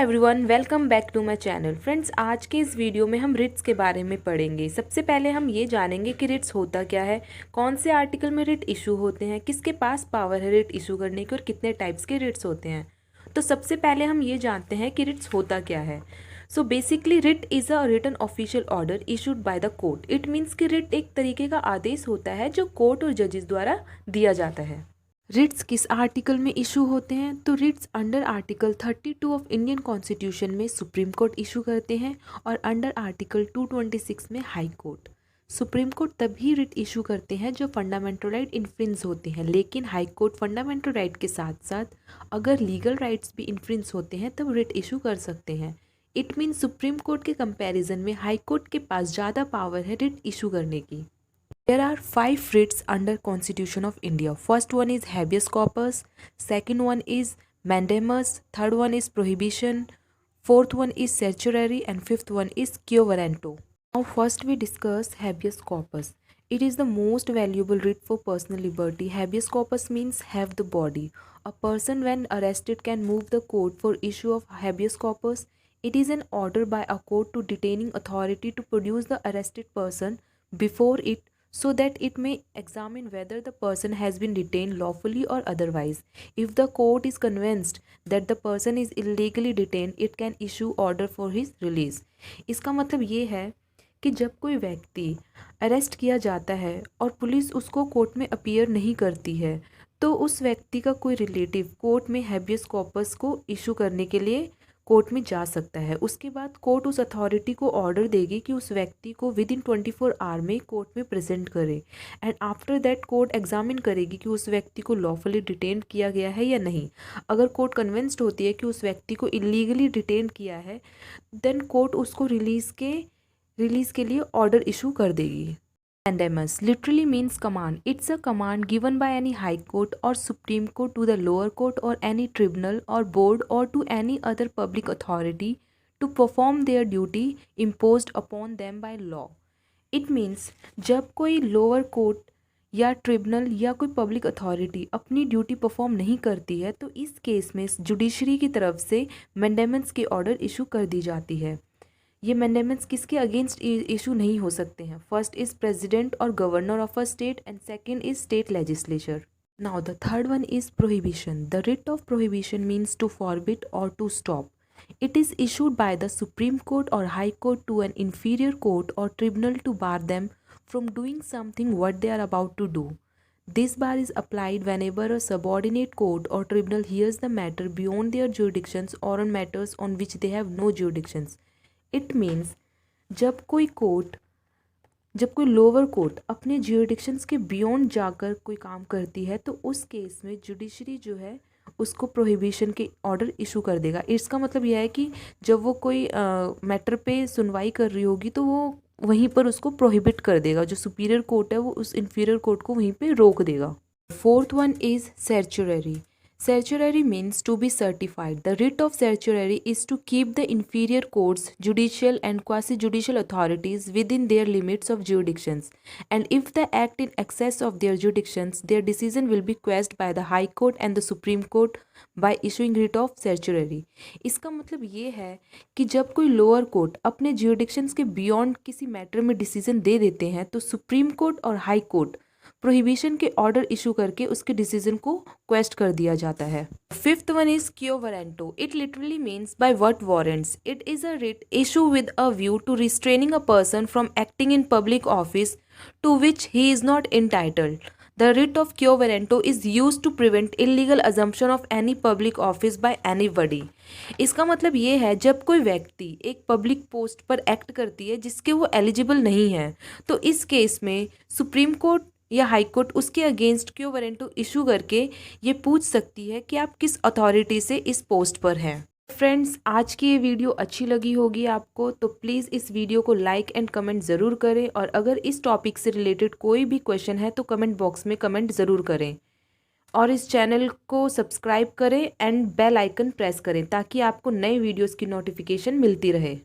Everyone, welcome back to my channel. Friends, आज के इस वीडियो में हम रिट्स के बारे में पढ़ेंगे। सबसे पहले हम ये जानेंगे कि रिट्स होता क्या है, कौन से आर्टिकल में रिट इशू होते हैं, किसके पास पावर है रिट इशू करने की और कितने टाइप्स के रिट्स होते हैं। तो सबसे पहले हम ये जानते हैं कि रिट्स होता क्या है। So basically writ is a written official order issued by the court. It means कि रिट एक तरीके का आदेश होता है जो कोर्ट और जजेस द्वारा दिया जाता है। रिट्स किस आर्टिकल में इशू होते हैं? तो writs under article 32 of Indian constitution में सुप्रीम कोर्ट इशू करते हैं और अंडर आर्टिकल 226 में हाई कोर्ट। सुप्रीम कोर्ट तभी रिट इशू करते हैं जो फंडामेंटल राइट इन्फ्रिंज होते हैं, लेकिन हाई कोर्ट फंडामेंटल राइट के साथ साथ अगर लीगल राइट्स भी इन्फ्रिंज होते हैं तब रिट इशू कर सकते हैं। इट मीन सुप्रीम कोर्ट के कंपैरिजन में हाई कोर्ट के पास ज़्यादा पावर है रिट इशू करने की। There are 5 writs under Constitution of India. First one is habeas corpus, second one is mandamus, third one is prohibition, fourth one is certiorari and fifth one is quo warranto. Now first we discuss habeas corpus. It is the most valuable writ for personal liberty. Habeas corpus means have the body. A person when arrested can move the court for issue of habeas corpus. It is an order by a court to detaining authority to produce the arrested person before it so that it may examine whether the person has been detained lawfully or otherwise. If the court is convinced that the person is illegally detained, it can issue order for his release. इसका मतलब ये है कि जब कोई व्यक्ति arrest किया जाता है और पुलिस उसको कोर्ट में अपीयर नहीं करती है तो उस व्यक्ति का कोई रिलेटिव कोर्ट में हैबियस कॉर्पस को इशू करने के लिए कोर्ट में जा सकता है। उसके बाद कोर्ट उस अथॉरिटी को ऑर्डर देगी कि उस व्यक्ति को विद इन 24 आवर में कोर्ट में प्रेजेंट करे and after that court examine करेगी कि उस व्यक्ति को लॉफुली डिटेन किया गया है या नहीं। अगर कोर्ट कन्विंस्ड होती है कि उस व्यक्ति को इलीगली डिटेन किया है देन कोर्ट उसको रिलीज़ के लिए ऑर्डर इशू कर देगी। Mandamus literally means command. It's a command given by any high court or supreme court to the lower court or any tribunal or board or to any other public authority to perform their duty imposed upon them by law. It means जब कोई lower court या tribunal या कोई public authority अपनी duty perform नहीं करती है तो इस केस में जुडिशरी की तरफ से मैंडेमेंट्स की ऑर्डर इशू कर दी जाती है। ये मैंडेमेंट्स किसके अगेंस्ट इशू नहीं हो सकते हैं? फर्स्ट इज प्रेसिडेंट और governor of a state and second is state legislature. Now the third one is prohibition. The writ of prohibition means to forbid और to stop. It is issued by the Supreme Court or High Court to an inferior court or tribunal to bar them from doing something what they are about to do. This bar is applied whenever a subordinate court or tribunal hears the matter beyond their jurisdictions or on matters on which they have no jurisdictions. It means जब कोई lower court अपने ज्यूरिडिक्शंस के beyond जाकर कोई काम करती है तो उस केस में जुडिशरी जो है उसको प्रोहिबिशन के ऑर्डर इशू कर देगा। इसका मतलब यह है कि जब वो कोई मैटर पे सुनवाई कर रही होगी तो वो वहीं पर उसको प्रोहिबिट कर देगा। जो सुपीरियर कोर्ट है वो उस इन्फीरियर कोर्ट को वहीं पे रोक देगा। Fourth one is certiorari. Certiorari means to be certified. The writ of certiorari is to keep the inferior courts, judicial and quasi-judicial authorities within their limits of jurisdictions. And if they act in excess of their jurisdictions, their decision will be quashed by the High Court and the Supreme Court by issuing writ of certiorari. इसका मतलब ये है कि जब कोई lower court अपने jurisdictions के beyond किसी मैटर में डिसीजन दे देते हैं तो सुप्रीम कोर्ट और हाई कोर्ट प्रोहिबिशन के ऑर्डर इशू करके उसके डिसीजन को क्वेस्ट कर दिया जाता है। Fifth one is quo warranto. It literally means by what warrants. It is a writ issue with a view to restraining a person from acting in public office to which he is not entitled. The writ of quo warranto is used to prevent illegal assumption of any public office by anybody. इसका मतलब ये है जब कोई व्यक्ति एक public post पर act करती है जिसके वो एलिजिबल नहीं है तो इस केस में सुप्रीम कोर्ट या हाई कोर्ट उसके अगेंस्ट क्यो वारंटो इशू करके ये पूछ सकती है कि आप किस अथॉरिटी से इस पोस्ट पर हैं। फ्रेंड्स, आज की ये वीडियो अच्छी लगी होगी आपको तो प्लीज़ इस वीडियो को लाइक एंड कमेंट ज़रूर करें और अगर इस टॉपिक से रिलेटेड कोई भी क्वेश्चन है तो कमेंट बॉक्स में कमेंट ज़रूर करें और इस चैनल को सब्सक्राइब करें एंड बेल आइकन प्रेस करें ताकि आपको नए वीडियोज़ की नोटिफिकेशन मिलती रहे।